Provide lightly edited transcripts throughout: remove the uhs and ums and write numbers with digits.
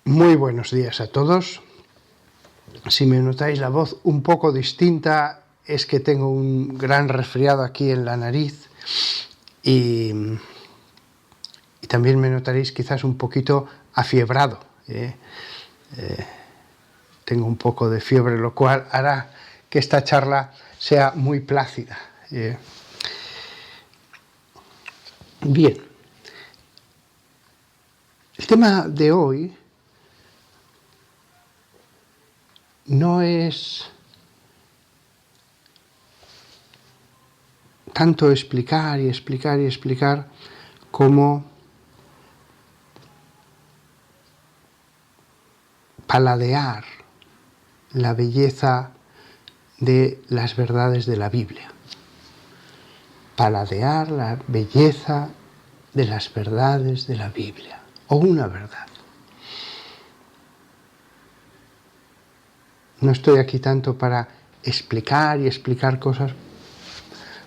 Muy buenos días a todos. Si me notáis la voz un poco distinta, es que tengo un gran resfriado aquí en la nariz y también me notaréis quizás un poquito afiebrado. Tengo un poco de fiebre, lo cual hará que esta charla sea muy plácida. Bien, el tema de hoy no es tanto explicar y explicar y explicar como paladear la belleza de las verdades de la Biblia. Paladear la belleza de las verdades de la Biblia, o una verdad. No estoy aquí tanto para explicar y explicar cosas,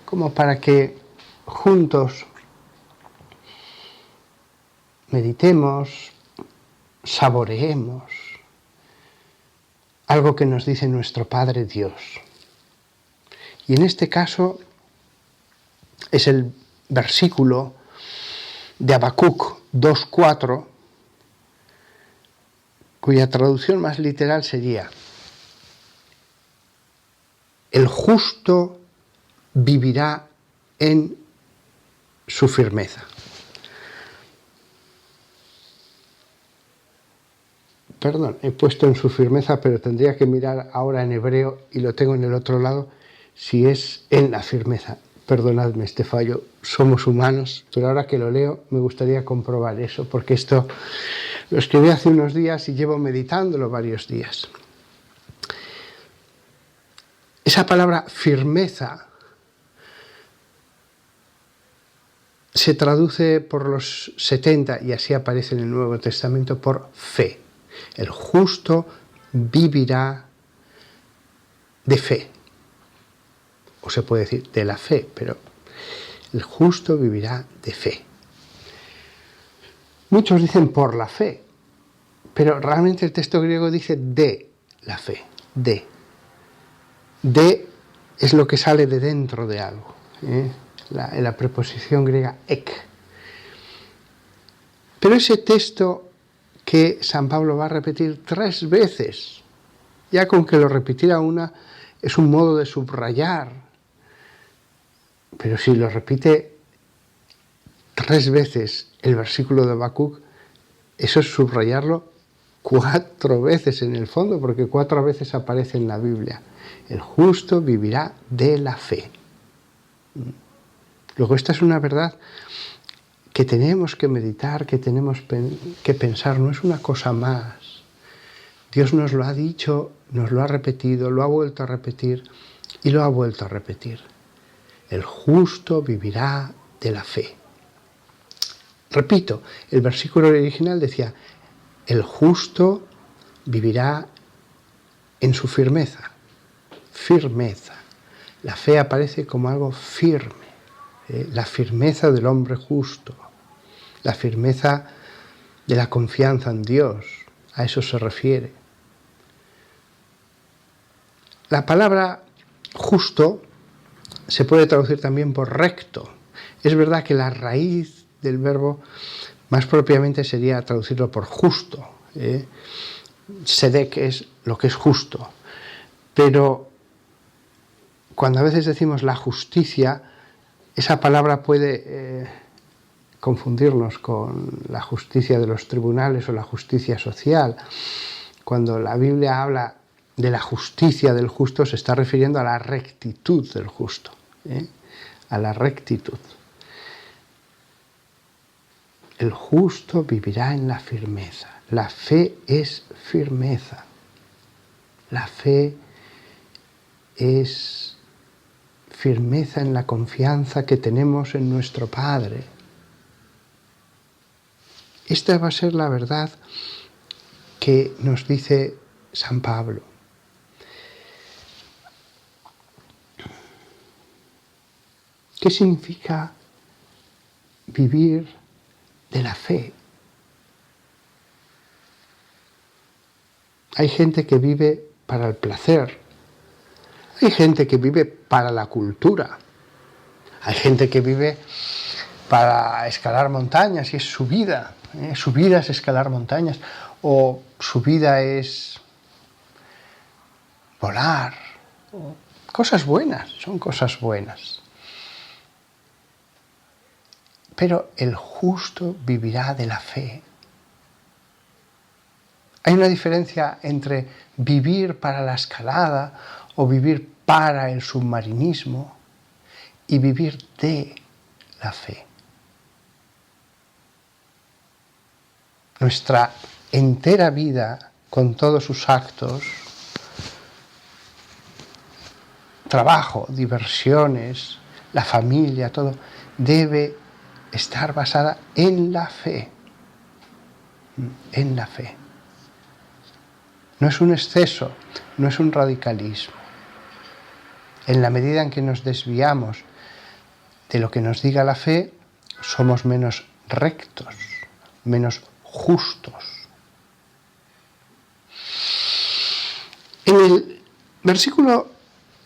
como para que juntos meditemos, saboreemos algo que nos dice nuestro Padre Dios. Y en este caso es el versículo de Habacuc 2:4, cuya traducción más literal sería: el justo vivirá en su firmeza. Perdón, he puesto en su firmeza, pero tendría que mirar ahora en hebreo, y lo tengo en el otro lado, si es en la firmeza. Perdonadme este fallo, somos humanos, pero ahora que lo leo me gustaría comprobar eso, porque esto lo escribí hace unos días y llevo meditándolo varios días. Esa palabra firmeza se traduce por los 70, y así aparece en el Nuevo Testamento, por fe. El justo vivirá de fe. O se puede decir de la fe, pero el justo vivirá de fe. Muchos dicen por la fe, pero realmente el texto griego dice de la fe, de. De es lo que sale de dentro de algo. La preposición griega ek. Pero ese texto que San Pablo va a repetir 3 veces, ya con que lo repitiera una, es un modo de subrayar. Pero si lo repite 3 veces el versículo de Habacuc, eso es subrayarlo 4 veces en el fondo, porque 4 veces aparece en la Biblia. El justo vivirá de la fe. Luego, esta es una verdad que tenemos que meditar, que tenemos que pensar, no es una cosa más. Dios nos lo ha dicho, nos lo ha repetido, lo ha vuelto a repetir y lo ha vuelto a repetir. El justo vivirá de la fe. Repito, el versículo original decía: el justo vivirá en su firmeza. Firmeza. La fe aparece como algo firme. La firmeza del hombre justo. La firmeza de la confianza en Dios. A eso se refiere. La palabra justo se puede traducir también por recto. Es verdad que la raíz del verbo más propiamente sería traducirlo por justo. Sedek es lo que es justo. Pero cuando a veces decimos la justicia, esa palabra puede confundirnos con la justicia de los tribunales o la justicia social. Cuando la Biblia habla de la justicia del justo, se está refiriendo a la rectitud del justo, a la rectitud. El justo vivirá en la firmeza. La fe es firmeza. La fe es firmeza en la confianza que tenemos en nuestro Padre. Esta va a ser la verdad que nos dice San Pablo. ¿Qué significa vivir de la fe? Hay gente que vive para el placer. Hay gente que vive para la cultura. Hay gente que vive para escalar montañas y es su vida. Su vida es escalar montañas. O su vida es volar. Cosas buenas, son cosas buenas. Pero el justo vivirá de la fe. Hay una diferencia entre vivir para la escalada o vivir para el submarinismo y vivir de la fe. Nuestra entera vida, con todos sus actos, trabajo, diversiones, la familia, todo, debe estar basada en la fe. En la fe. No es un exceso, no es un radicalismo. En la medida en que nos desviamos de lo que nos diga la fe, somos menos rectos, menos justos. En el versículo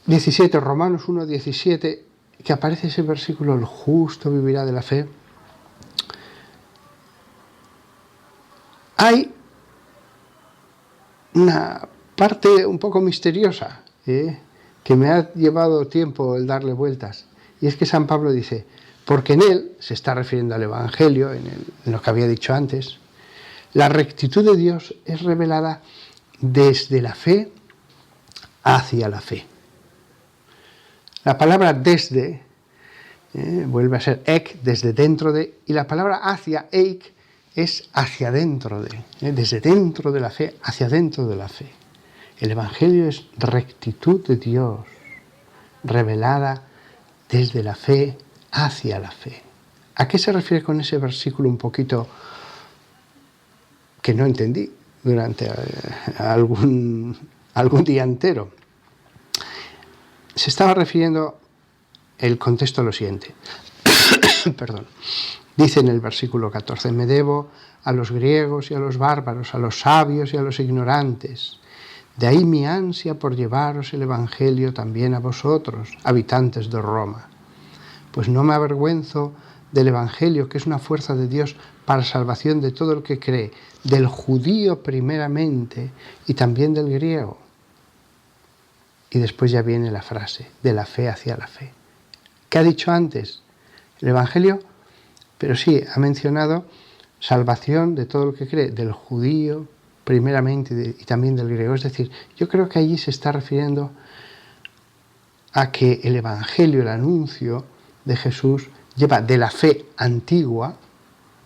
17, Romanos 1, 17, que aparece ese versículo, el justo vivirá de la fe, hay una parte un poco misteriosa que me ha llevado tiempo el darle vueltas, y es que San Pablo dice, porque en él, se está refiriendo al Evangelio, en lo que había dicho antes, la rectitud de Dios es revelada desde la fe hacia la fe. La palabra desde vuelve a ser ek, desde dentro de, y la palabra hacia, eik, es hacia dentro de, desde dentro de la fe, hacia dentro de la fe. El Evangelio es rectitud de Dios, revelada desde la fe hacia la fe. ¿A qué se refiere con ese versículo un poquito que no entendí durante algún día entero? Se estaba refiriendo el contexto a lo siguiente. Perdón. Dice en el versículo 14, me debo a los griegos y a los bárbaros, a los sabios y a los ignorantes. De ahí mi ansia por llevaros el Evangelio también a vosotros, habitantes de Roma. Pues no me avergüenzo del Evangelio, que es una fuerza de Dios para salvación de todo el que cree, del judío primeramente y también del griego. Y después ya viene la frase, de la fe hacia la fe. ¿Qué ha dicho antes? El Evangelio, pero sí, ha mencionado salvación de todo el que cree, del judío primeramente y también del griego. Es decir, yo creo que allí se está refiriendo a que el Evangelio, el anuncio de Jesús, lleva de la fe antigua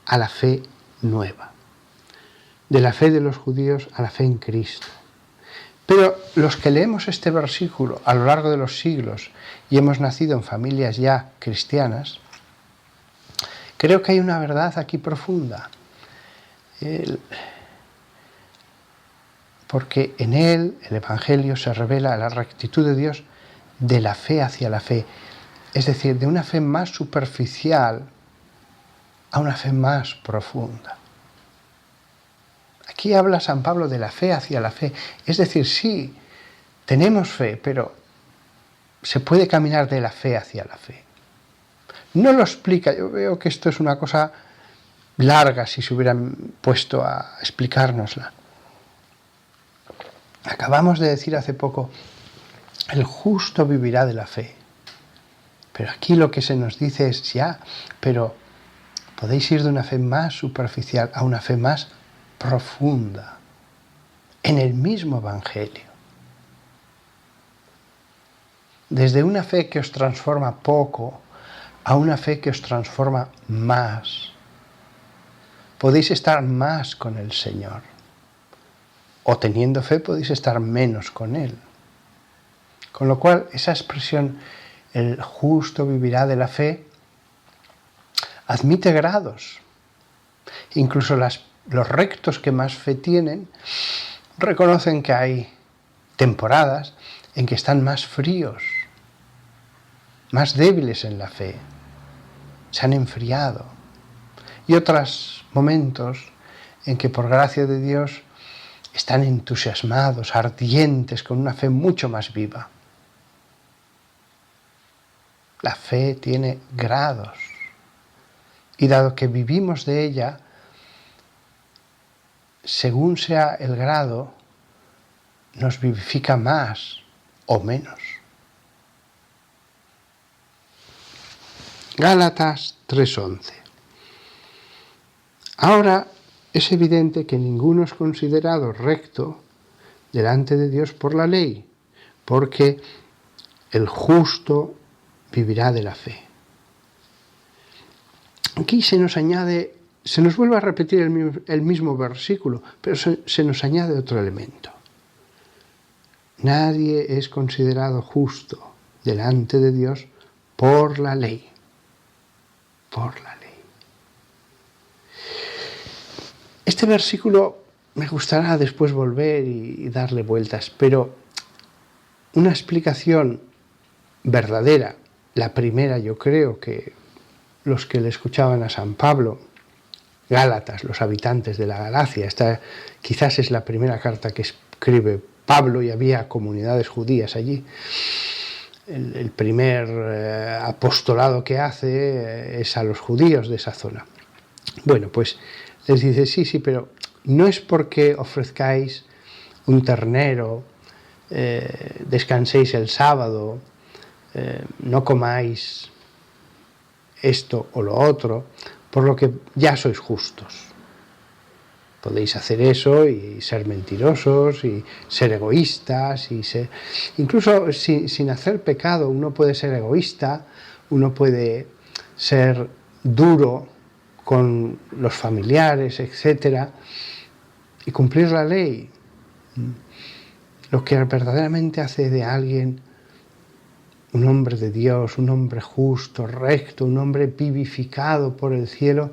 a la fe nueva. De la fe de los judíos a la fe en Cristo. Pero los que leemos este versículo a lo largo de los siglos y hemos nacido en familias ya cristianas, creo que hay una verdad aquí profunda. Porque en él, el Evangelio, se revela la rectitud de Dios de la fe hacia la fe. Es decir, de una fe más superficial a una fe más profunda. Aquí habla San Pablo de la fe hacia la fe. Es decir, sí, tenemos fe, pero se puede caminar de la fe hacia la fe. No lo explica, yo veo que esto es una cosa larga si se hubieran puesto a explicárnosla. Acabamos de decir hace poco, el justo vivirá de la fe. Pero aquí lo que se nos dice es, ya, pero podéis ir de una fe más superficial a una fe más profunda, en el mismo Evangelio. Desde una fe que os transforma poco a una fe que os transforma más. Podéis estar más con el Señor. O teniendo fe podéis estar menos con Él. Con lo cual, esa expresión, el justo vivirá de la fe, admite grados. Incluso los rectos que más fe tienen reconocen que hay temporadas en que están más fríos, más débiles en la fe, se han enfriado. Y otros momentos en que por gracia de Dios están entusiasmados, ardientes, con una fe mucho más viva. La fe tiene grados y dado que vivimos de ella, según sea el grado, nos vivifica más o menos. Gálatas 3:11. Ahora es evidente que ninguno es considerado recto delante de Dios por la ley, porque el justo vivirá de la fe. Aquí se nos vuelve a repetir el mismo versículo, pero se nos añade otro elemento. Nadie es considerado justo delante de Dios por la ley. Por la ley. Este versículo me gustará después volver y darle vueltas, pero una explicación verdadera, la primera yo creo que los que le escuchaban a San Pablo, Gálatas, los habitantes de la Galacia, esta quizás es la primera carta que escribe Pablo y había comunidades judías allí. El primer apostolado que hace es a los judíos de esa zona. Bueno, pues les dice, sí, pero no es porque ofrezcáis un ternero, descanséis el sábado, no comáis esto o lo otro, por lo que ya sois justos. Podéis hacer eso y ser mentirosos y ser egoístas y incluso sin hacer pecado uno puede ser egoísta, uno puede ser duro con los familiares, etcétera, y cumplir la ley. Lo que verdaderamente hace de alguien un hombre de Dios, un hombre justo, recto, un hombre vivificado por el cielo,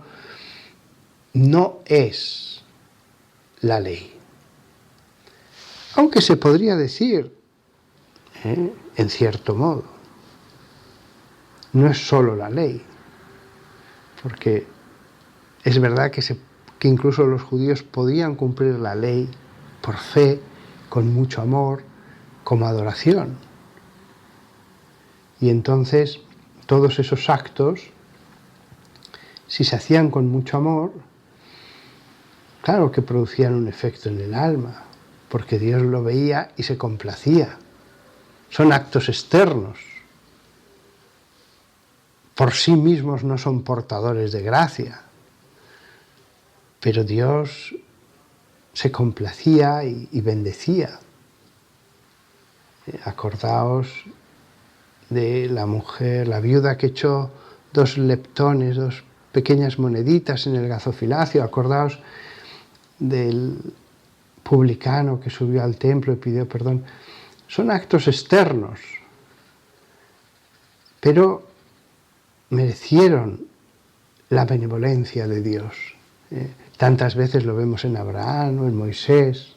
no es la ley. Aunque se podría decir, en cierto modo, no es solo la ley, porque es verdad que incluso los judíos podían cumplir la ley por fe, con mucho amor, como adoración. Y entonces todos esos actos, si se hacían con mucho amor, claro que producían un efecto en el alma, porque Dios lo veía y se complacía. Son actos externos. Por sí mismos no son portadores de gracia, pero Dios se complacía y bendecía. Acordaos de la mujer, la viuda que echó 2 leptones, 2 pequeñas moneditas en el gazofilacio. Acordaos del publicano que subió al templo y pidió perdón. Son actos externos, pero merecieron la benevolencia de Dios. Tantas veces lo vemos en Abraham o en Moisés.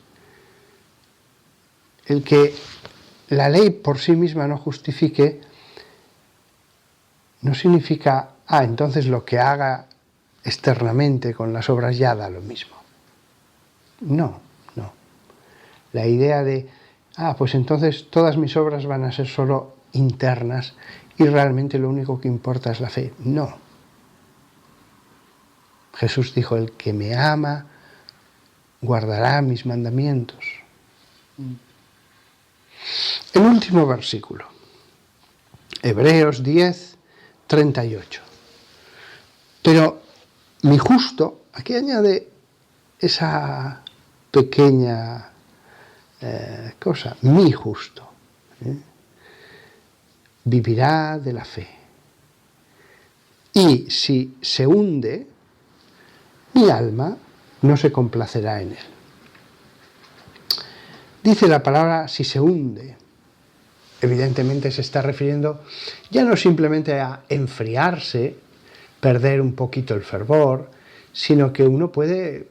El que la ley por sí misma no justifique no significa, entonces lo que haga externamente con las obras ya da lo mismo. No. La idea de, pues entonces todas mis obras van a ser solo internas y realmente lo único que importa es la fe. No. Jesús dijo, el que me ama guardará mis mandamientos. El último versículo, Hebreos 10:38. Pero mi justo, aquí añade esa pequeña cosa, mi justo, vivirá de la fe. Y si se hunde, mi alma no se complacerá en él. Dice la palabra si se hunde. Evidentemente se está refiriendo ya no simplemente a enfriarse, perder un poquito el fervor, sino que uno puede,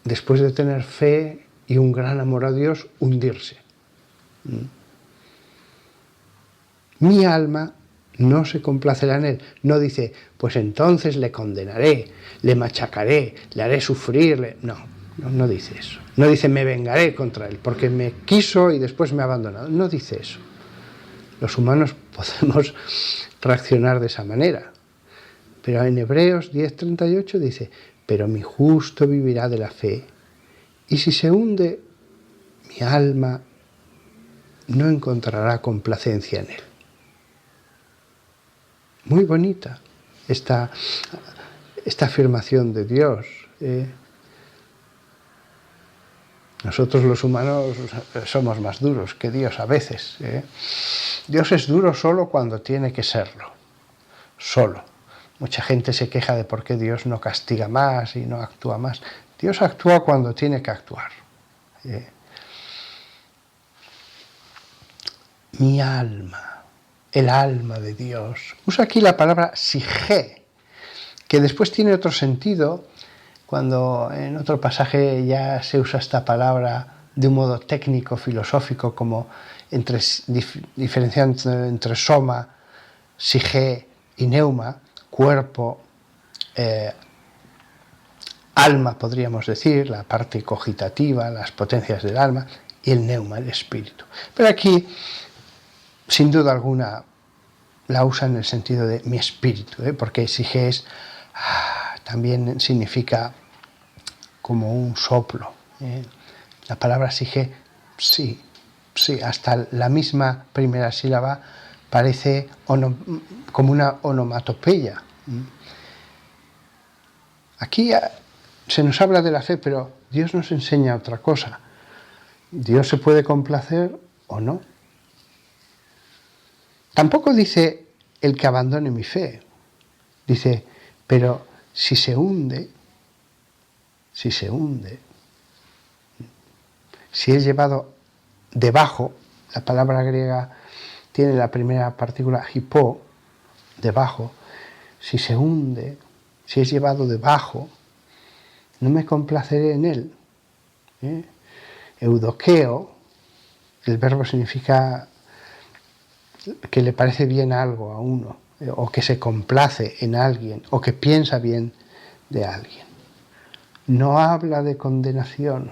después de tener fe y un gran amor a Dios, hundirse. Mi alma no se complacerá en él. No dice, pues entonces le condenaré, le machacaré, le haré sufrir. No. No dice eso. No dice me vengaré contra él, porque me quiso y después me ha abandonado. No dice eso. Los humanos podemos reaccionar de esa manera. Pero en Hebreos 10:38 dice, pero mi justo vivirá de la fe, y si se hunde, mi alma no encontrará complacencia en él. Muy bonita esta afirmación de Dios. Nosotros los humanos somos más duros que Dios a veces. Dios es duro solo cuando tiene que serlo. Solo. Mucha gente se queja de por qué Dios no castiga más y no actúa más. Dios actúa cuando tiene que actuar. Mi alma, el alma de Dios. Usa aquí la palabra sige, que después tiene otro sentido cuando en otro pasaje ya se usa esta palabra de un modo técnico, filosófico, como diferenciando entre soma, sige y neuma, cuerpo, alma, podríamos decir, la parte cogitativa, las potencias del alma, y el neuma, el espíritu. Pero aquí, sin duda alguna, la usa en el sentido de mi espíritu, porque sige también significa como un soplo. La palabra sige, sí, hasta la misma primera sílaba parece como una onomatopeya. Aquí se nos habla de la fe, pero Dios nos enseña otra cosa. Dios se puede complacer o no. Tampoco dice el que abandone mi fe. Dice, pero si se hunde, si es llevado debajo, la palabra griega tiene la primera partícula hipo, debajo, si se hunde, si es llevado debajo, no me complaceré en él. Eudoqueo, el verbo significa que le parece bien algo a uno, o que se complace en alguien, o que piensa bien de alguien. No habla de condenación.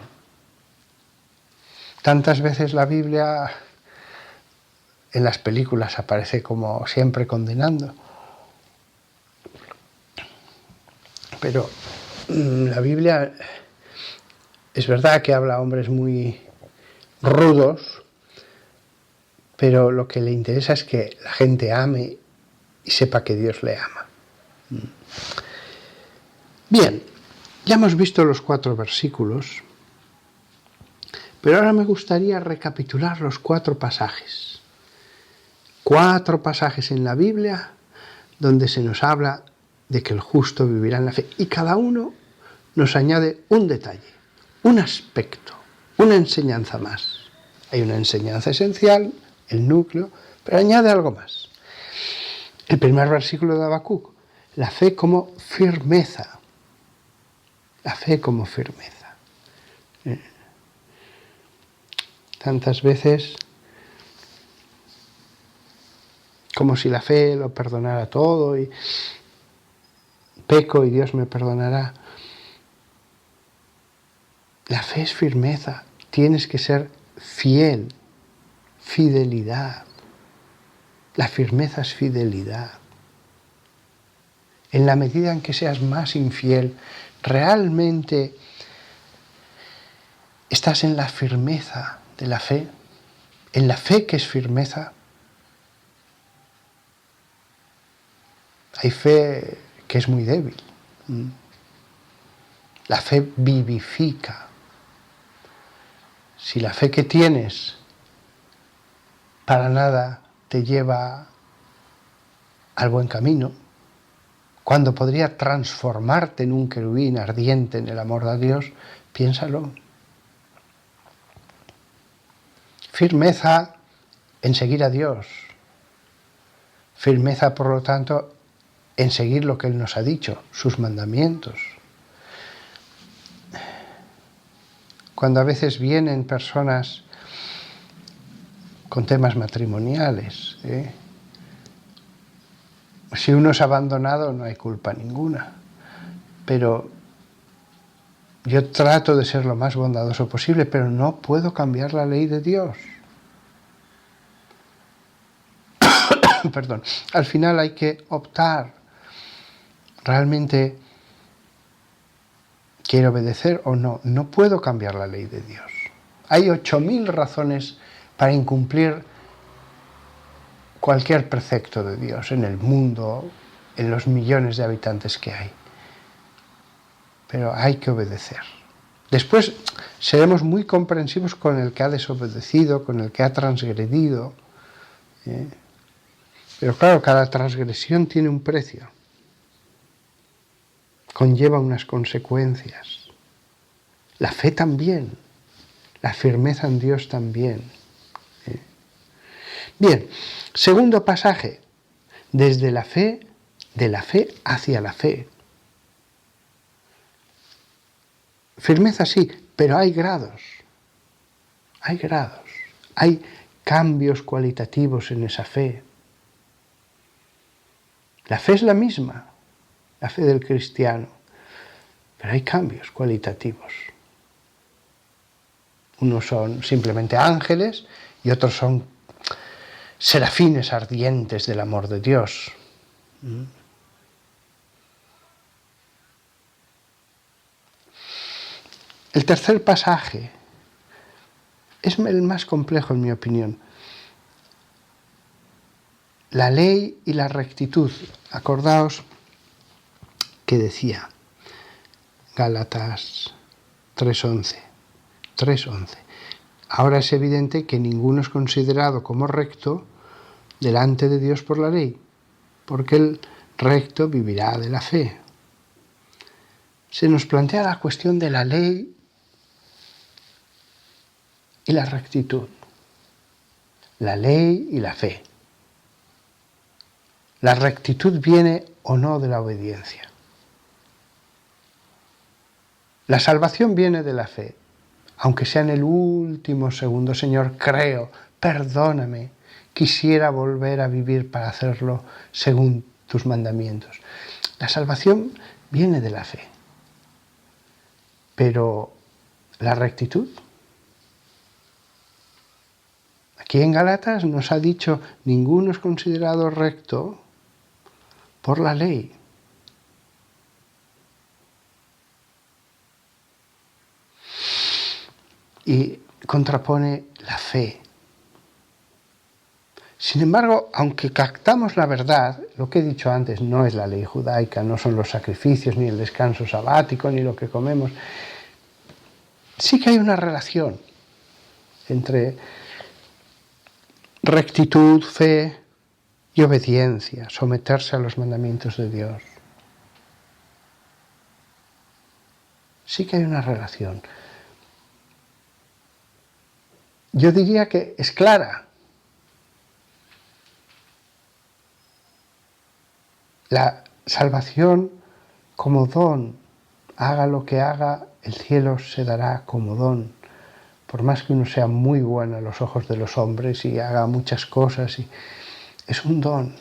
Tantas veces la Biblia en las películas aparece como siempre condenando. Pero la Biblia es verdad que habla a hombres muy rudos, pero lo que le interesa es que la gente ame y sepa que Dios le ama. Bien, ya hemos visto los 4 versículos, pero ahora me gustaría recapitular los 4 pasajes. 4 pasajes en la Biblia donde se nos habla de que el justo vivirá en la fe, y cada uno nos añade un detalle, un aspecto, una enseñanza más. Hay una enseñanza esencial, el núcleo, pero añade algo más. El primer versículo de Habacuc, la fe como firmeza. La fe como firmeza. Tantas veces como si la fe lo perdonara todo y peco y Dios me perdonará. La fe es firmeza, tienes que ser fiel, fidelidad. La firmeza es fidelidad. En la medida en que seas más infiel, realmente estás en la firmeza de la fe, en la fe que es firmeza. Hay fe que es muy débil. La fe vivifica. Si la fe que tienes para nada te lleva al buen camino, cuando podría transformarte en un querubín ardiente en el amor de Dios, piénsalo. Firmeza en seguir a Dios. Firmeza, por lo tanto, en seguir lo que Él nos ha dicho, sus mandamientos. Cuando a veces vienen personas con temas matrimoniales, si uno es abandonado no hay culpa ninguna, pero Yo trato de ser lo más bondadoso posible, pero no puedo cambiar la ley de Dios. Perdón. Al final hay que optar. ¿Realmente quiero obedecer o no? No puedo cambiar la ley de Dios. Hay 8000 razones para incumplir cualquier precepto de Dios en el mundo, en los millones de habitantes que hay. Pero hay que obedecer. Después seremos muy comprensivos con el que ha desobedecido, con el que ha transgredido. Pero claro, cada transgresión tiene un precio. Conlleva unas consecuencias. La fe también. La firmeza en Dios también. Bien, segundo pasaje. Desde la fe, de la fe hacia la fe. Firmeza sí, pero hay grados. Hay grados. Hay cambios cualitativos en esa fe. La fe es la misma, la fe del cristiano, pero hay cambios cualitativos. Unos son simplemente ángeles y otros son serafines ardientes del amor de Dios. El tercer pasaje es el más complejo en mi opinión. La ley y la rectitud. Acordaos que decía Gálatas 3:11. Ahora es evidente que ninguno es considerado como recto delante de Dios por la ley, porque el recto vivirá de la fe. Se nos plantea la cuestión de la ley y la rectitud. La ley y la fe. La rectitud viene o no de la obediencia. La salvación viene de la fe, aunque sea en el último segundo. Señor, creo, perdóname, quisiera volver a vivir para hacerlo según tus mandamientos. La salvación viene de la fe, pero la rectitud. Aquí en Gálatas nos ha dicho, ninguno es considerado recto por la ley. Y contrapone la fe. Sin embargo, aunque captamos la verdad, lo que he dicho antes no es la ley judaica, no son los sacrificios, ni el descanso sabático, ni lo que comemos, sí que hay una relación entre rectitud, fe y obediencia, someterse a los mandamientos de Dios. Sí que hay una relación. Yo diría que es clara. La salvación como don, haga lo que haga, el cielo se dará como don. Por más que uno sea muy bueno a los ojos de los hombres y haga muchas cosas, es un don.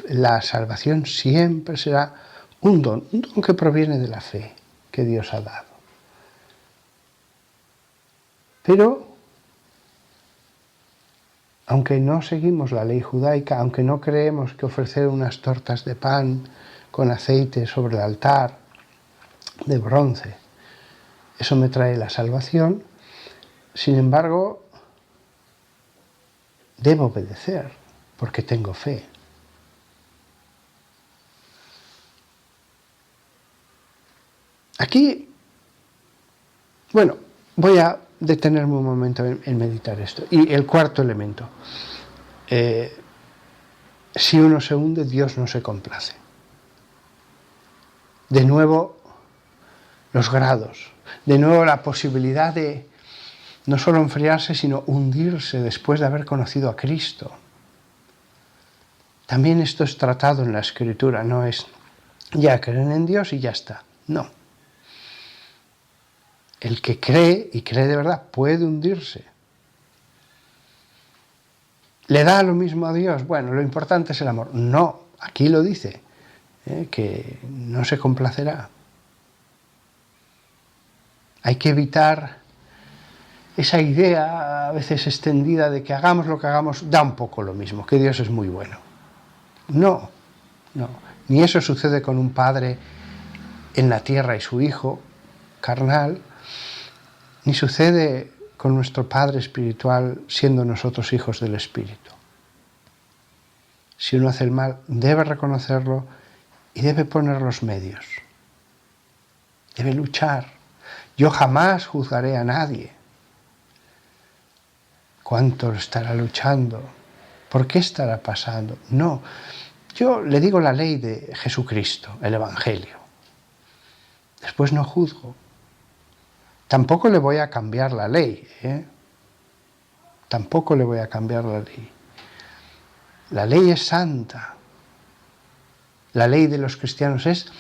La salvación siempre será un don que proviene de la fe que Dios ha dado. Pero, aunque no seguimos la ley judaica, aunque no creemos que ofrecer unas tortas de pan con aceite sobre el altar de bronce, eso me trae la salvación, sin embargo, debo obedecer porque tengo fe. Aquí, bueno, voy a detenerme un momento en meditar esto. Y el cuarto elemento. Si uno se hunde, Dios no se complace. De nuevo, los grados. De nuevo, la posibilidad de no solo enfriarse, sino hundirse después de haber conocido a Cristo. También esto es tratado en la Escritura, no es ya creen en Dios y ya está. No. El que cree, y cree de verdad, puede hundirse. ¿Le da lo mismo a Dios? Bueno, lo importante es el amor. No, aquí lo dice. que no se complacerá. Hay que evitar esa idea a veces extendida de que hagamos lo que hagamos, da un poco lo mismo, que Dios es muy bueno. No, ni eso sucede con un padre en la tierra y su hijo carnal, ni sucede con nuestro Padre espiritual siendo nosotros hijos del Espíritu. Si uno hace el mal, debe reconocerlo y debe poner los medios. Debe luchar. Yo jamás juzgaré a nadie. ¿Cuánto estará luchando? ¿Por qué estará pasando? No, yo le digo la ley de Jesucristo, el Evangelio. Después no juzgo. Tampoco le voy a cambiar la ley, Tampoco le voy a cambiar la ley. La ley es santa. La ley de los cristianos es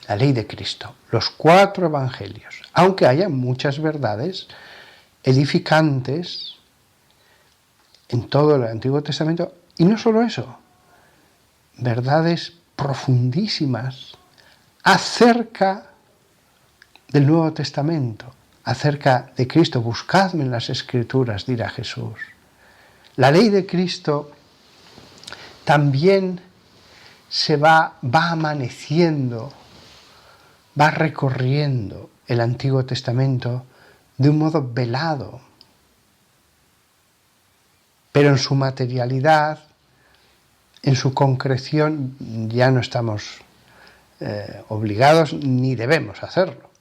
la ley de Cristo, los 4 evangelios, aunque haya muchas verdades edificantes en todo el Antiguo Testamento, y no solo eso, verdades profundísimas acerca del Nuevo Testamento, acerca de Cristo. Buscadme en las Escrituras, dirá Jesús. La ley de Cristo también se va amaneciendo, va recorriendo el Antiguo Testamento de un modo velado, pero en su materialidad, en su concreción, ya no estamos obligados ni debemos hacerlo,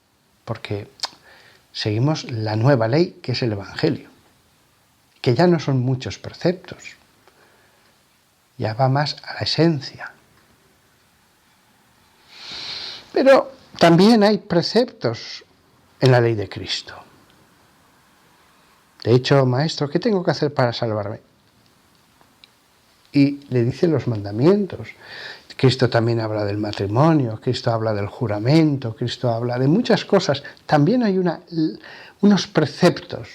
porque seguimos la nueva ley que es el Evangelio, que ya no son muchos preceptos, ya va más a la esencia. Pero también hay preceptos en la ley de Cristo. De hecho, maestro, ¿qué tengo que hacer para salvarme? Y le dice los mandamientos. Cristo también habla del matrimonio, Cristo habla del juramento, Cristo habla de muchas cosas. También hay unos preceptos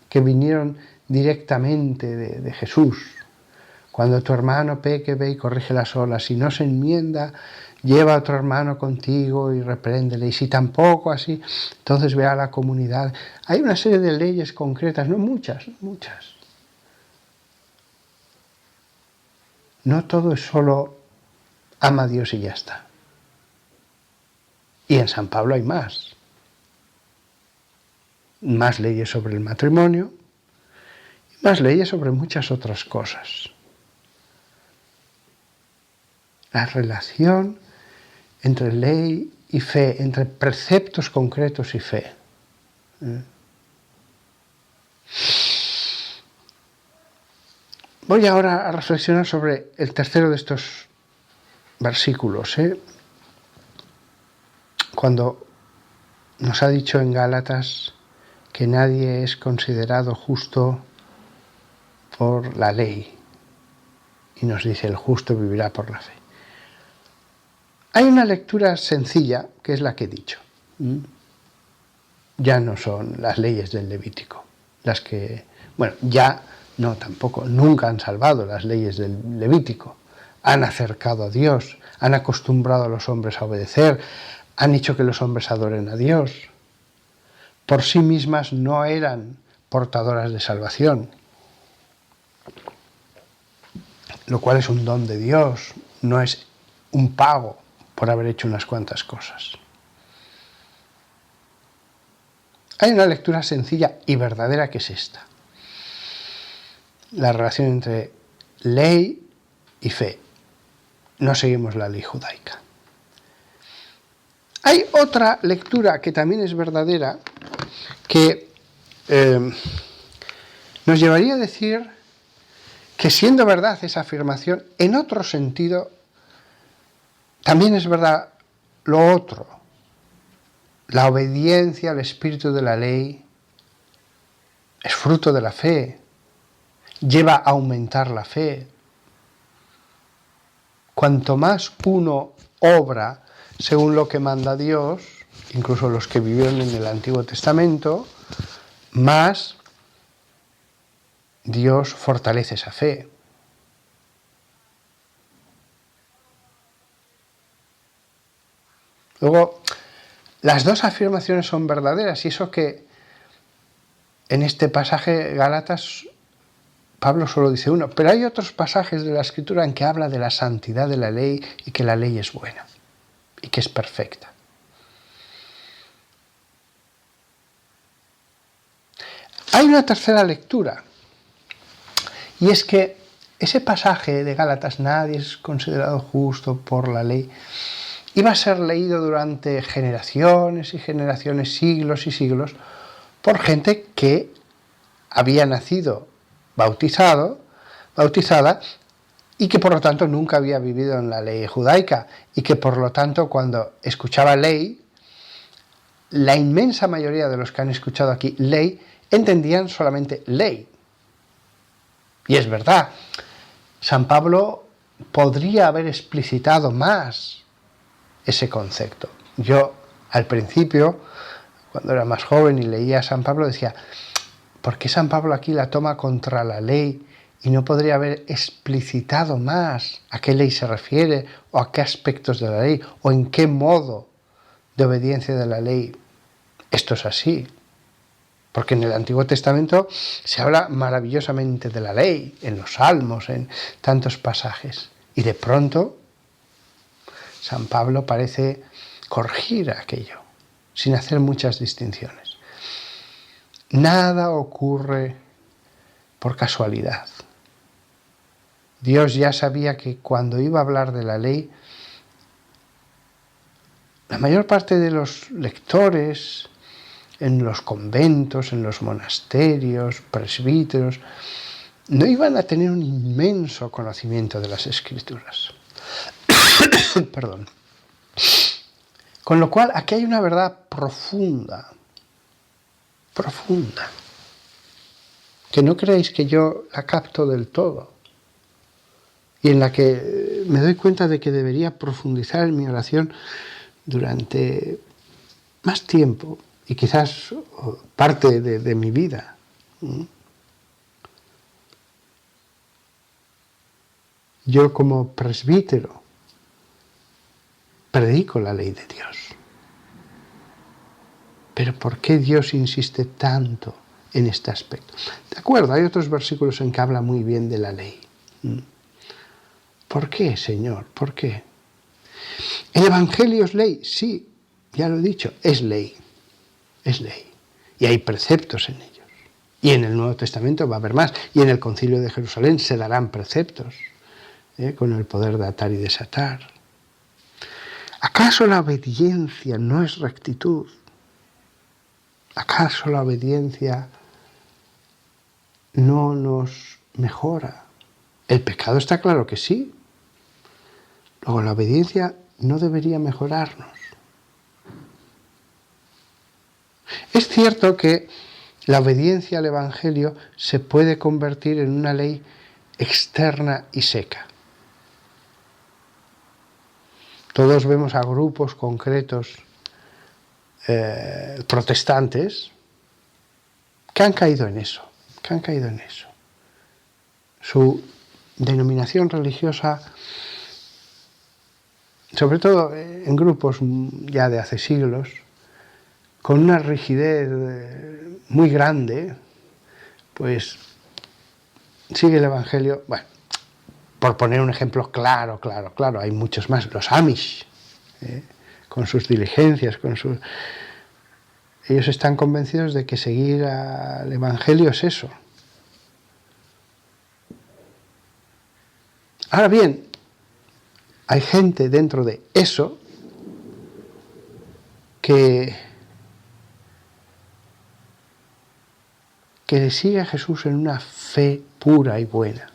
que vinieron directamente de Jesús. Cuando tu hermano peque, ve y corrige las olas. Si no se enmienda, lleva a otro hermano contigo y repréndele. Y si tampoco así, entonces ve a la comunidad. Hay una serie de leyes concretas, no muchas. No todo es solo ama a Dios y ya está. Y en San Pablo hay más. Más leyes sobre el matrimonio, y más leyes sobre muchas otras cosas. La relación entre ley y fe, entre preceptos concretos y fe. Voy ahora a reflexionar sobre el tercero de estos versículos, cuando nos ha dicho en Gálatas que nadie es considerado justo por la ley, y nos dice el justo vivirá por la fe. Hay una lectura sencilla, que es la que he dicho. Ya no son las leyes del Levítico, las que, ya no tampoco, nunca han salvado las leyes del Levítico. Han acercado a Dios, han acostumbrado a los hombres a obedecer, han hecho que los hombres adoren a Dios. Por sí mismas no eran portadoras de salvación, lo cual es un don de Dios, no es un pago por haber hecho unas cuantas cosas. Hay una lectura sencilla y verdadera que es esta: la relación entre ley y fe. No seguimos la ley judaica. Hay otra lectura que también es verdadera, que nos llevaría a decir que, siendo verdad esa afirmación, en otro sentido también es verdad lo otro. La obediencia al espíritu de la ley es fruto de la fe, lleva a aumentar la fe. Cuanto más uno obra según lo que manda Dios, incluso los que vivieron en el Antiguo Testamento, más Dios fortalece esa fe. Luego, las dos afirmaciones son verdaderas, y eso que en este pasaje Gálatas Pablo solo dice uno, pero hay otros pasajes de la Escritura en que habla de la santidad de la ley y que la ley es buena y que es perfecta. Hay una tercera lectura, y es que ese pasaje de Gálatas, nadie es considerado justo por la ley, iba a ser leído durante generaciones y generaciones, siglos y siglos, por gente que había nacido bautizada, y que por lo tanto nunca había vivido en la ley judaica, y que por lo tanto cuando escuchaba ley, la inmensa mayoría de los que han escuchado aquí ley, entendían solamente ley. Y es verdad, San Pablo podría haber explicitado más ese concepto. Yo al principio, cuando era más joven y leía a San Pablo, decía, ¿por qué San Pablo aquí la toma contra la ley y no podría haber explicitado más a qué ley se refiere o a qué aspectos de la ley o en qué modo de obediencia de la ley esto es así? Porque en el Antiguo Testamento se habla maravillosamente de la ley, en los Salmos, en tantos pasajes. Y de pronto San Pablo parece corregir aquello, sin hacer muchas distinciones. Nada ocurre por casualidad. Dios ya sabía que cuando iba a hablar de la ley, la mayor parte de los lectores en los conventos, en los monasterios, presbíteros, no iban a tener un inmenso conocimiento de las Escrituras. Perdón. Con lo cual, aquí hay una verdad profunda, que no creáis que yo la capto del todo, y en la que me doy cuenta de que debería profundizar en mi oración durante más tiempo, y quizás parte de mi vida. Yo como presbítero predico la ley de Dios. Pero ¿por qué Dios insiste tanto en este aspecto? De acuerdo, hay otros versículos en que habla muy bien de la ley. ¿Por qué, Señor? ¿Por qué? ¿El Evangelio es ley? Sí, ya lo he dicho, es ley. Es ley. Y hay preceptos en ellos. Y en el Nuevo Testamento va a haber más. Y en el Concilio de Jerusalén se darán preceptos, con el poder de atar y desatar. ¿Acaso la obediencia no es rectitud? ¿Acaso la obediencia no nos mejora? El pecado está claro que sí. Luego, la obediencia no debería mejorarnos. Es cierto que la obediencia al Evangelio se puede convertir en una ley externa y seca. Todos vemos a grupos concretos protestantes que han caído en eso, Su denominación religiosa, sobre todo en grupos ya de hace siglos, con una rigidez muy grande, pues sigue el Evangelio. Bueno, por poner un ejemplo claro, hay muchos más, los Amish, con sus diligencias, ellos están convencidos de que seguir al Evangelio es eso. Ahora bien, hay gente dentro de eso que le sigue a Jesús en una fe pura y buena,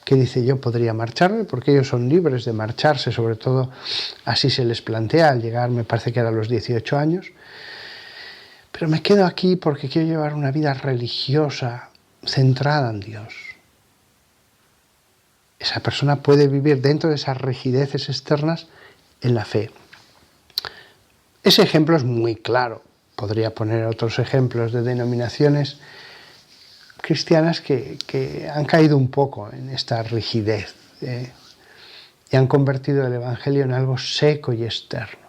que dice, yo podría marcharme, porque ellos son libres de marcharse, sobre todo así se les plantea al llegar, me parece que era a los 18 años, pero me quedo aquí porque quiero llevar una vida religiosa centrada en Dios. Esa persona puede vivir dentro de esas rigideces externas en la fe. Ese ejemplo es muy claro. Podría poner otros ejemplos de denominaciones cristianas que han caído un poco en esta rigidez. y han convertido el Evangelio en algo seco y externo.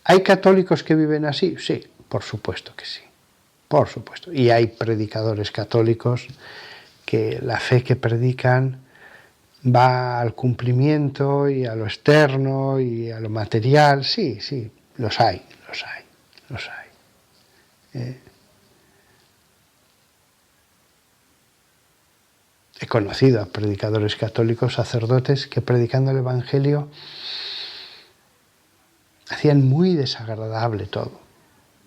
¿Hay católicos que viven así? Sí, por supuesto que sí, por supuesto. Y hay predicadores católicos que la fe que predican va al cumplimiento y a lo externo y a lo material. Sí, sí, los hay. He conocido a predicadores católicos, sacerdotes, que predicando el Evangelio hacían muy desagradable todo.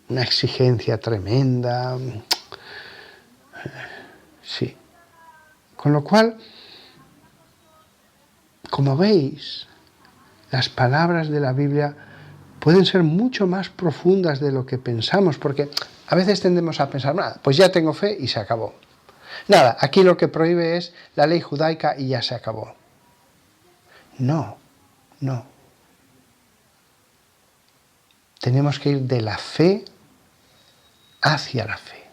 Una exigencia tremenda. Sí. Con lo cual, como veis, las palabras de la Biblia pueden ser mucho más profundas de lo que pensamos, porque a veces tendemos a pensar, nada, pues ya tengo fe y se acabó. Nada, aquí lo que prohíbe es la ley judaica y ya se acabó. No. Tenemos que ir de la fe hacia la fe.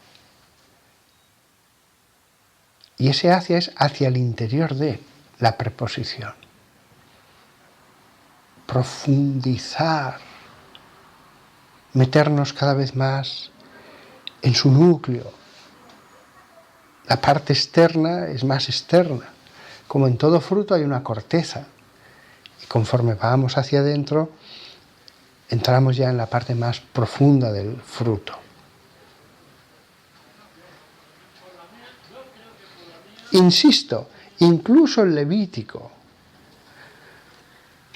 Y ese hacia es hacia el interior de la preposición. Profundizar, meternos cada vez más en su núcleo. La parte externa es más externa. Como en todo fruto hay una corteza. Y conforme vamos hacia adentro, entramos ya en la parte más profunda del fruto. Insisto, incluso el Levítico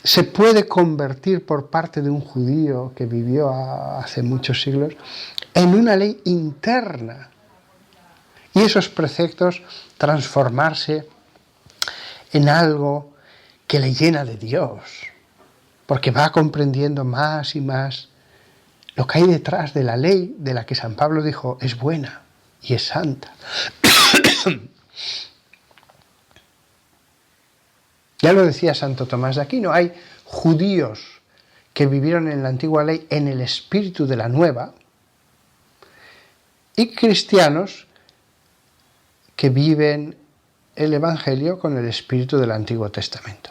se puede convertir por parte de un judío que vivió hace muchos siglos en una ley interna. Y esos preceptos transformarse en algo que le llena de Dios, porque va comprendiendo más y más lo que hay detrás de la ley de la que San Pablo dijo es buena y es santa. Ya lo decía Santo Tomás de Aquino, hay judíos que vivieron en la antigua ley en el espíritu de la nueva y cristianos que viven el Evangelio con el espíritu del Antiguo Testamento.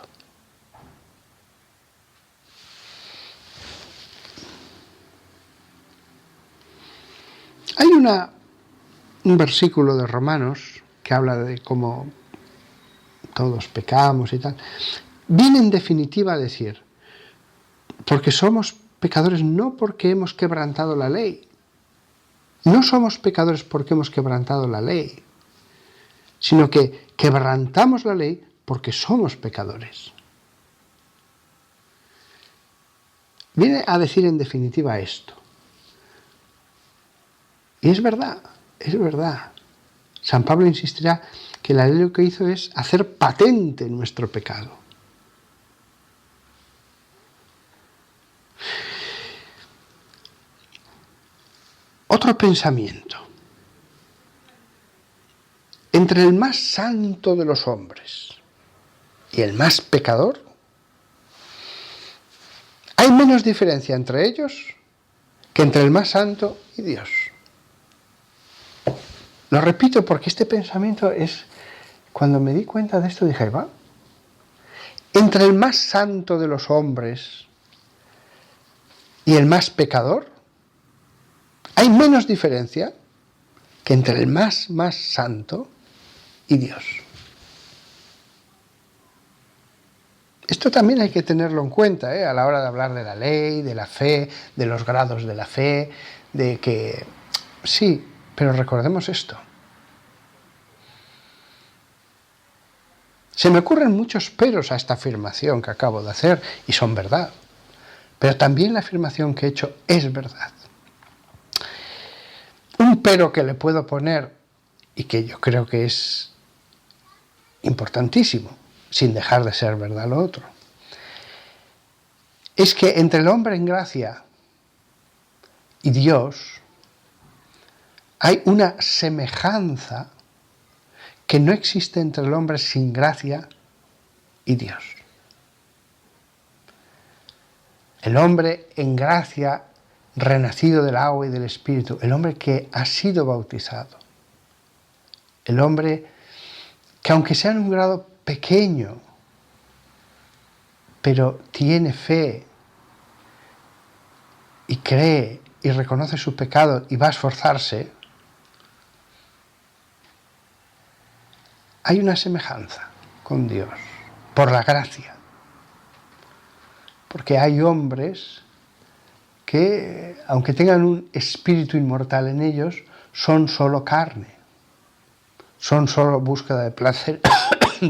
Hay un versículo de Romanos que habla de cómo todos pecamos y tal. Viene en definitiva a decir, porque somos pecadores no porque hemos quebrantado la ley. No somos pecadores porque hemos quebrantado la ley, sino que quebrantamos la ley porque somos pecadores. Viene a decir en definitiva esto. Y es verdad. San Pablo insistirá que la ley lo que hizo es hacer patente nuestro pecado. Otro pensamiento. Entre el más santo de los hombres y el más pecador, hay menos diferencia entre ellos que entre el más santo y Dios. Lo repito porque este pensamiento es, cuando me di cuenta de esto dije, va, entre el más santo de los hombres y el más pecador, hay menos diferencia que entre el más santo y Dios. Esto también hay que tenerlo en cuenta, a la hora de hablar de la ley, de la fe, de los grados de la fe, de que sí, pero recordemos esto. Se me ocurren muchos peros a esta afirmación que acabo de hacer y son verdad, pero también la afirmación que he hecho es verdad. Un pero que le puedo poner y que yo creo que es importantísimo, sin dejar de ser verdad lo otro, es que entre el hombre en gracia y Dios hay una semejanza que no existe entre el hombre sin gracia y Dios. El hombre en gracia, renacido del agua y del Espíritu, el hombre que ha sido bautizado, el hombre que aunque sea en un grado pequeño, pero tiene fe y cree y reconoce su pecado y va a esforzarse, hay una semejanza con Dios, por la gracia. Porque hay hombres que, aunque tengan un espíritu inmortal en ellos, son solo carne, son solo búsqueda de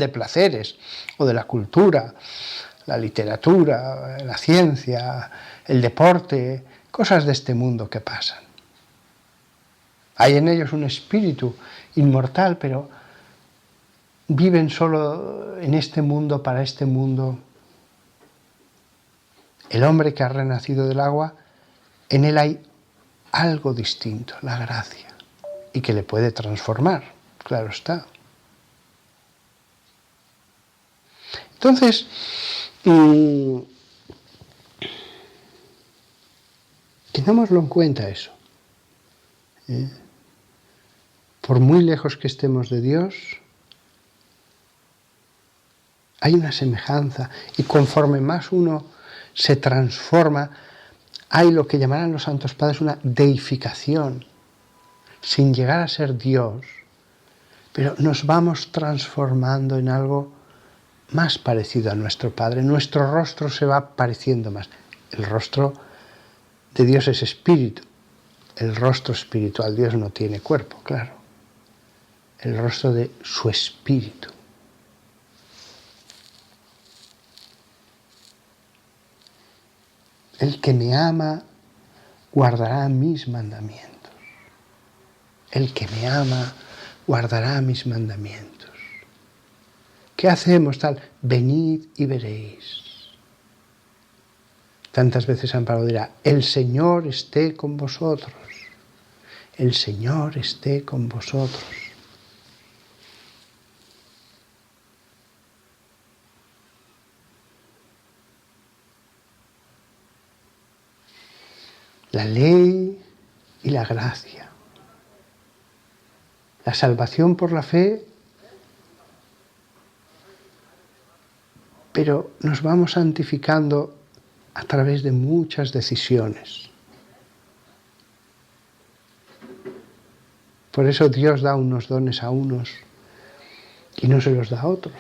placeres, o de la cultura, la literatura, la ciencia, el deporte, cosas de este mundo que pasan. Hay en ellos un espíritu inmortal, pero viven solo en este mundo, para este mundo. El hombre que ha renacido del agua, en él hay algo distinto, la gracia, y que le puede transformar, claro está. Entonces, tengámoslo en cuenta eso. Por muy lejos que estemos de Dios, hay una semejanza, y conforme más uno se transforma, hay lo que llamarán los santos padres una deificación, sin llegar a ser Dios, pero nos vamos transformando en algo más parecido a nuestro Padre. Nuestro rostro se va pareciendo más. El rostro de Dios es espíritu, el rostro espiritual. Dios no tiene cuerpo, claro. El rostro de su espíritu. El que me ama guardará mis mandamientos. El que me ama guardará mis mandamientos. ¿Qué hacemos tal? Venid y veréis. Tantas veces San Pablo dirá, el Señor esté con vosotros. El Señor esté con vosotros. La ley y la gracia. La salvación por la fe, pero nos vamos santificando a través de muchas decisiones. Por eso Dios da unos dones a unos y no se los da a otros.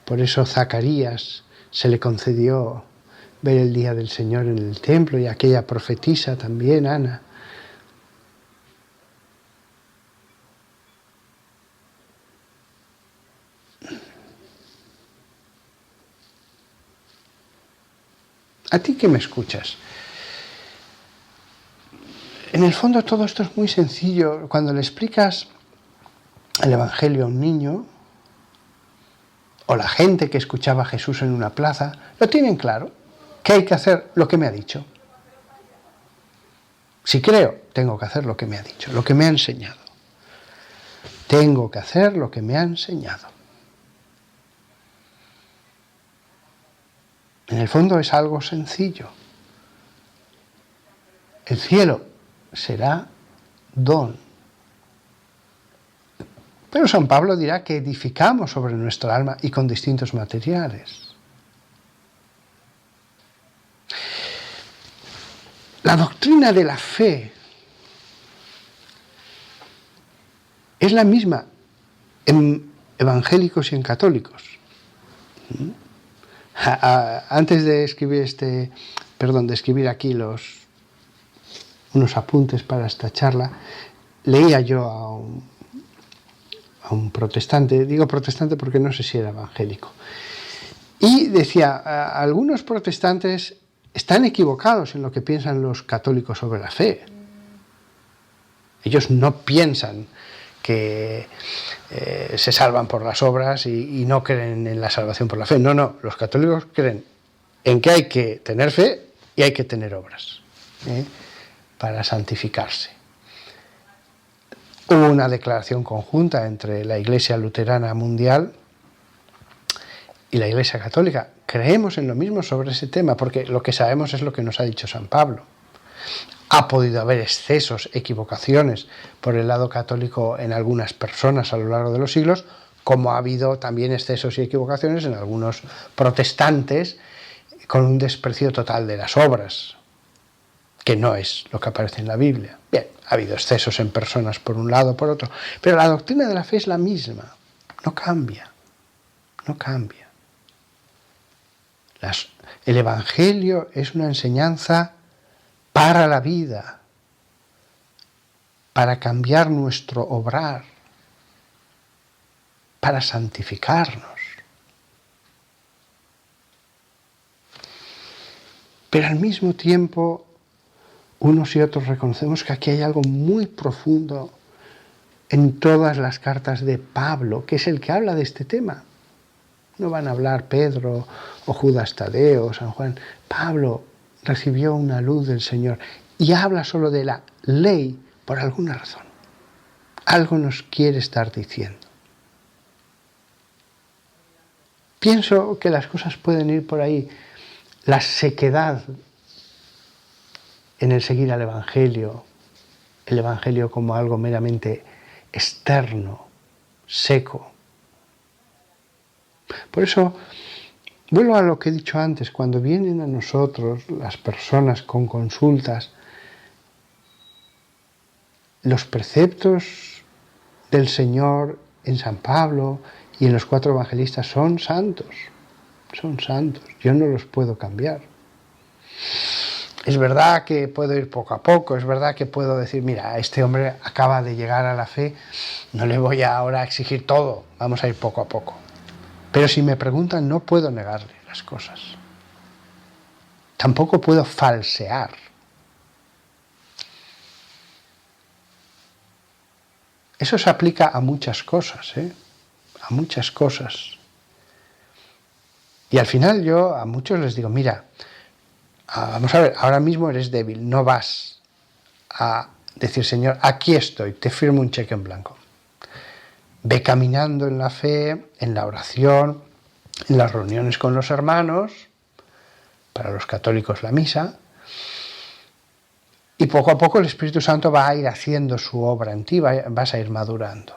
Por eso Zacarías se le concedió ver el día del Señor en el templo, y aquella profetisa también, Ana. ¿A ti que me escuchas? En el fondo todo esto es muy sencillo. Cuando le explicas el Evangelio a un niño, o la gente que escuchaba a Jesús en una plaza, lo tienen claro, que hay que hacer lo que me ha dicho. Si creo, tengo que hacer lo que me ha dicho, lo que me ha enseñado. Tengo que hacer lo que me ha enseñado. En el fondo es algo sencillo. El cielo será don. Pero San Pablo dirá que edificamos sobre nuestra alma y con distintos materiales. La doctrina de la fe es la misma en evangélicos y en católicos. Antes de escribir aquí unos apuntes para esta charla, leía yo a un protestante, digo protestante porque no sé si era evangélico, y decía, algunos protestantes están equivocados en lo que piensan los católicos sobre la fe. Ellos no piensan que se salvan por las obras y no creen en la salvación por la fe. No, los católicos creen en que hay que tener fe y hay que tener obras para santificarse. Hubo una declaración conjunta entre la Iglesia Luterana Mundial y la Iglesia Católica. Creemos en lo mismo sobre ese tema, porque lo que sabemos es lo que nos ha dicho San Pablo. Ha podido haber excesos, equivocaciones por el lado católico en algunas personas a lo largo de los siglos, como ha habido también excesos y equivocaciones en algunos protestantes con un desprecio total de las obras, que no es lo que aparece en la Biblia. Bien, ha habido excesos en personas por un lado, por otro, pero la doctrina de la fe es la misma, no cambia, no cambia. El Evangelio es una enseñanza para la vida, para cambiar nuestro obrar, para santificarnos. Pero al mismo tiempo, unos y otros reconocemos que aquí hay algo muy profundo en todas las cartas de Pablo, que es el que habla de este tema. No van a hablar Pedro o Judas Tadeo o San Juan. Pablo recibió una luz del Señor y habla solo de la ley por alguna razón. Algo nos quiere estar diciendo. Pienso que las cosas pueden ir por ahí. La sequedad en el seguir al Evangelio, el Evangelio como algo meramente externo, seco. Por eso, vuelvo a lo que he dicho antes, cuando vienen a nosotros las personas con consultas, los preceptos del Señor en San Pablo y en los 4 evangelistas son santos, yo no los puedo cambiar. Es verdad que puedo ir poco a poco, es verdad que puedo decir, mira, este hombre acaba de llegar a la fe, no le voy ahora a exigir todo, vamos a ir poco a poco. Pero si me preguntan, no puedo negarle las cosas. Tampoco puedo falsear. Eso se aplica a muchas cosas, a muchas cosas. Y al final yo a muchos les digo, mira, vamos a ver, ahora mismo eres débil, no vas a decir, Señor, aquí estoy, te firmo un cheque en blanco. Ve caminando en la fe, en la oración, en las reuniones con los hermanos, para los católicos la misa, y poco a poco el Espíritu Santo va a ir haciendo su obra en ti, vas a ir madurando.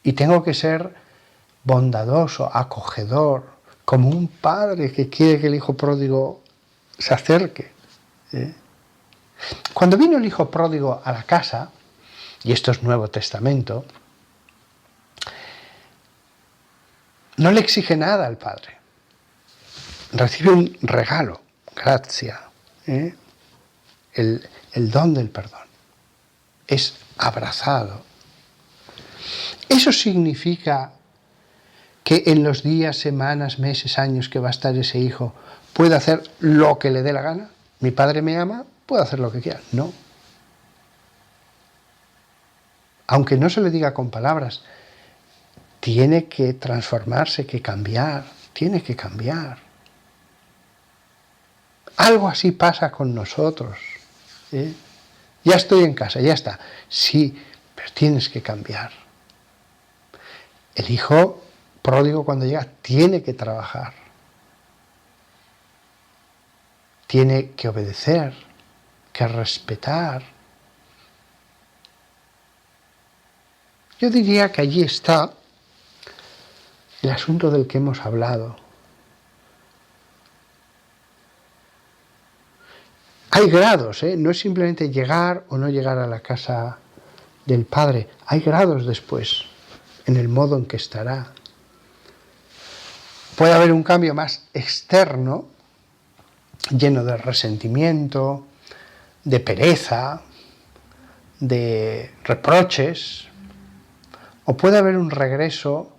Y tengo que ser bondadoso, acogedor, como un padre que quiere que el hijo pródigo se acerque. Cuando vino el hijo pródigo a la casa, y esto es Nuevo Testamento, no le exige nada al padre. Recibe un regalo, gracia, el don del perdón. Es abrazado. Eso significa que en los días, semanas, meses, años que va a estar ese hijo puede hacer lo que le dé la gana. Mi padre me ama, puedo hacer lo que quiera. No. Aunque no se le diga con palabras, tiene que transformarse, que cambiar, tiene que cambiar. Algo así pasa con nosotros. Ya estoy en casa, ya está. Sí, pero tienes que cambiar. El hijo pródigo cuando llega tiene que trabajar. Tiene que obedecer, que respetar. Yo diría que allí está el asunto del que hemos hablado. Hay grados, no es simplemente llegar o no llegar a la casa del Padre. Hay grados después, en el modo en que estará. Puede haber un cambio más externo, lleno de resentimiento, de pereza, de reproches, o puede haber un regreso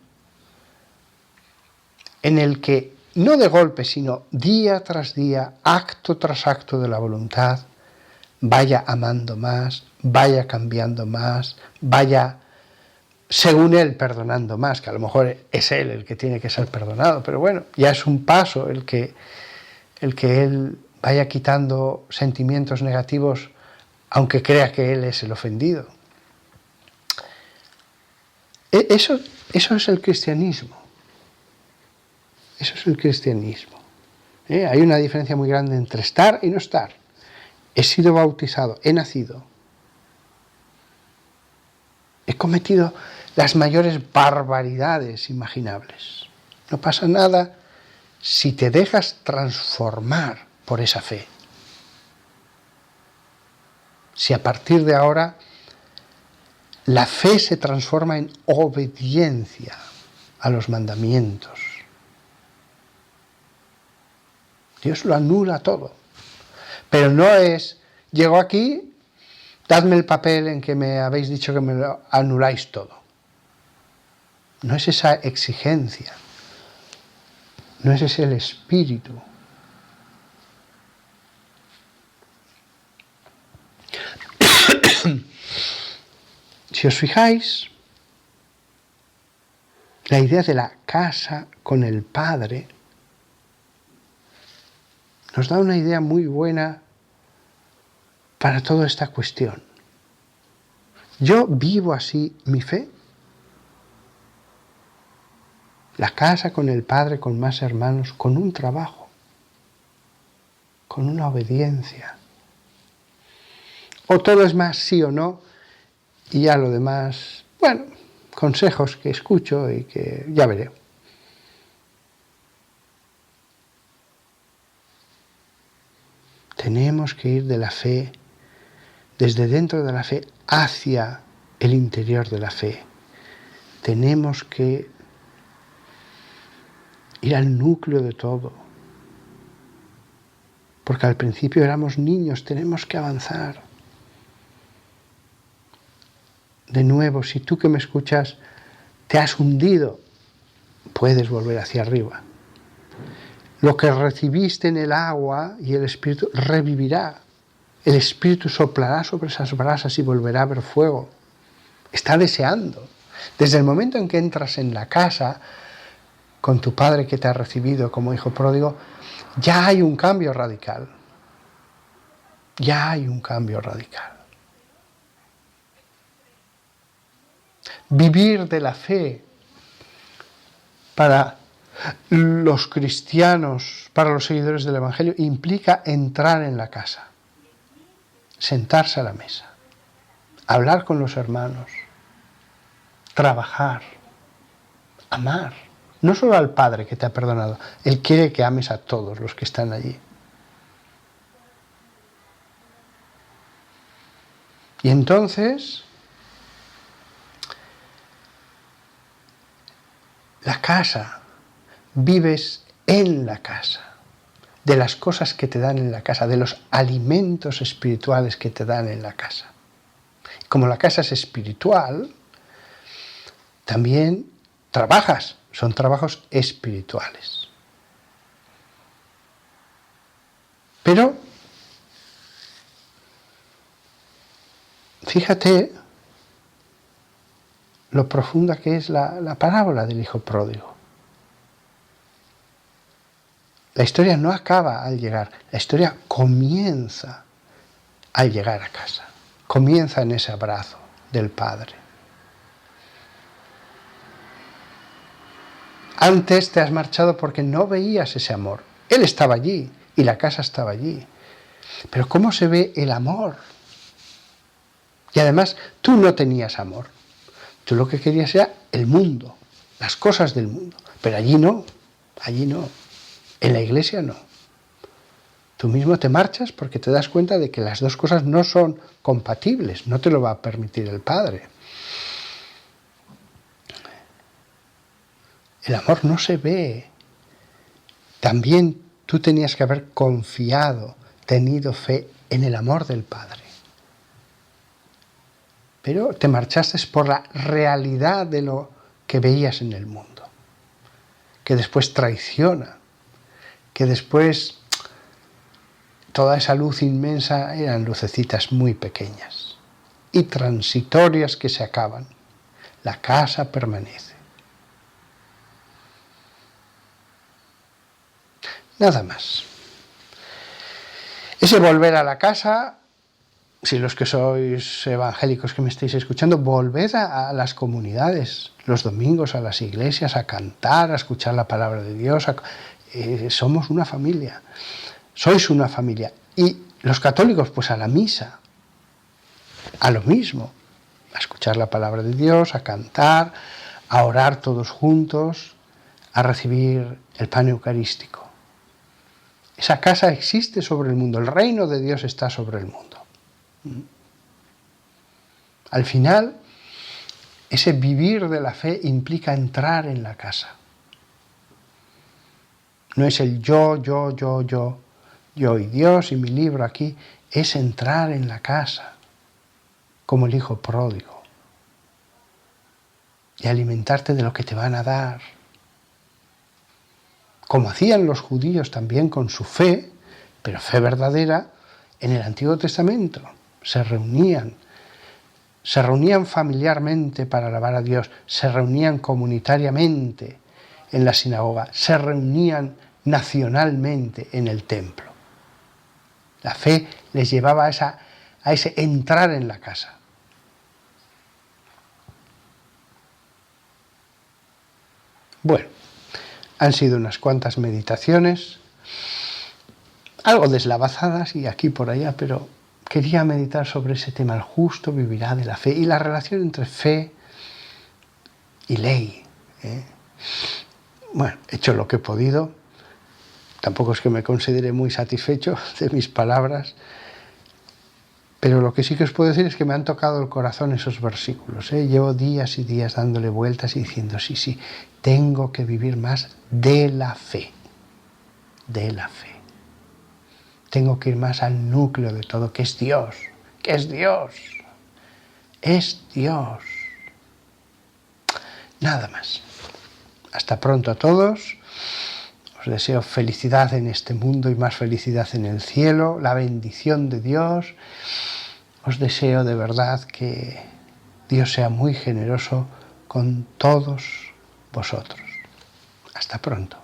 en el que, no de golpe, sino día tras día, acto tras acto de la voluntad, vaya amando más, vaya cambiando más, vaya, según él, perdonando más, que a lo mejor es él el que tiene que ser perdonado, pero bueno, ya es un paso el que él vaya quitando sentimientos negativos, aunque crea que él es el ofendido. Eso es el cristianismo. Eso es el cristianismo. Hay una diferencia muy grande entre estar y no estar. He sido bautizado, he nacido. He cometido las mayores barbaridades imaginables. No pasa nada si te dejas transformar por esa fe. Si a partir de ahora la fe se transforma en obediencia a los mandamientos, Dios lo anula todo. Pero no es, llego aquí, dadme el papel en que me habéis dicho que me lo anuláis todo. No es esa exigencia, no es ese el espíritu. Si os fijáis, la idea de la casa con el Padre nos da una idea muy buena para toda esta cuestión. Yo vivo así mi fe. La casa con el Padre, con más hermanos, con un trabajo, con una obediencia. O todo es más sí o no, y ya lo demás, bueno, consejos que escucho y que ya veré. Tenemos que ir de la fe, desde dentro de la fe, hacia el interior de la fe. Tenemos que ir al núcleo de todo. Porque al principio éramos niños, tenemos que avanzar. De nuevo, si tú que me escuchas te has hundido, puedes volver hacia arriba. Lo que recibiste en el agua y el Espíritu revivirá. El Espíritu soplará sobre esas brasas y volverá a haber fuego. Está deseando. Desde el momento en que entras en la casa con tu Padre que te ha recibido como hijo pródigo, ya hay un cambio radical. Ya hay un cambio radical. Vivir de la fe para los cristianos, para los seguidores del Evangelio, implica entrar en la casa, sentarse a la mesa, hablar con los hermanos, trabajar, amar. No solo al Padre que te ha perdonado, Él quiere que ames a todos los que están allí. Y entonces, la casa, vives en la casa, de las cosas que te dan en la casa, de los alimentos espirituales que te dan en la casa. Como la casa es espiritual, también trabajas, son trabajos espirituales. Pero, fíjate lo profunda que es la parábola del hijo pródigo. La historia no acaba al llegar, la historia comienza al llegar a casa, comienza en ese abrazo del Padre. Antes te has marchado porque no veías ese amor. Él estaba allí y la casa estaba allí. Pero ¿cómo se ve el amor? Y además, tú no tenías amor. Tú lo que querías era el mundo, las cosas del mundo. Pero allí no, allí no. En la iglesia no. Tú mismo te marchas porque te das cuenta de que las dos cosas no son compatibles, no te lo va a permitir el Padre. El amor no se ve. También tú tenías que haber confiado, tenido fe en el amor del Padre. Pero te marchaste por la realidad de lo que veías en el mundo, que después traiciona, que después toda esa luz inmensa eran lucecitas muy pequeñas y transitorias que se acaban. La casa permanece. Nada más. Ese volver a la casa, si los que sois evangélicos que me estáis escuchando, volved a las comunidades, los domingos a las iglesias, a cantar, a escuchar la palabra de Dios. Somos una familia, sois una familia. Y los católicos, pues a la misa, a lo mismo. a escuchar la palabra de Dios, a cantar, a orar todos juntos, a recibir el pan eucarístico. Esa casa existe sobre el mundo, el reino de Dios está sobre el mundo. Al final, ese vivir de la fe implica entrar en la casa. No es el yo y Dios y mi libro aquí, es entrar en la casa, como el hijo pródigo, y alimentarte de lo que te van a dar. Como hacían los judíos también con su fe, pero fe verdadera, en el Antiguo Testamento. Se reunían familiarmente para alabar a Dios, se reunían comunitariamente en la sinagoga, se reunían nacionalmente en el templo. La fe les llevaba a ese entrar en la casa. Bueno, han sido unas cuantas meditaciones, algo deslavazadas y aquí por allá, pero quería meditar sobre ese tema, el justo vivirá de la fe y la relación entre fe y ley. Bueno, he hecho lo que he podido, tampoco es que me considere muy satisfecho de mis palabras, pero lo que sí que os puedo decir es que me han tocado el corazón esos versículos. Llevo días y días dándole vueltas y diciendo, sí, tengo que vivir más de la fe, de la fe. Tengo que ir más al núcleo de todo, que es Dios, es Dios. Nada más. Hasta pronto a todos. Os deseo felicidad en este mundo y más felicidad en el cielo, la bendición de Dios. Os deseo de verdad que Dios sea muy generoso con todos vosotros. Hasta pronto.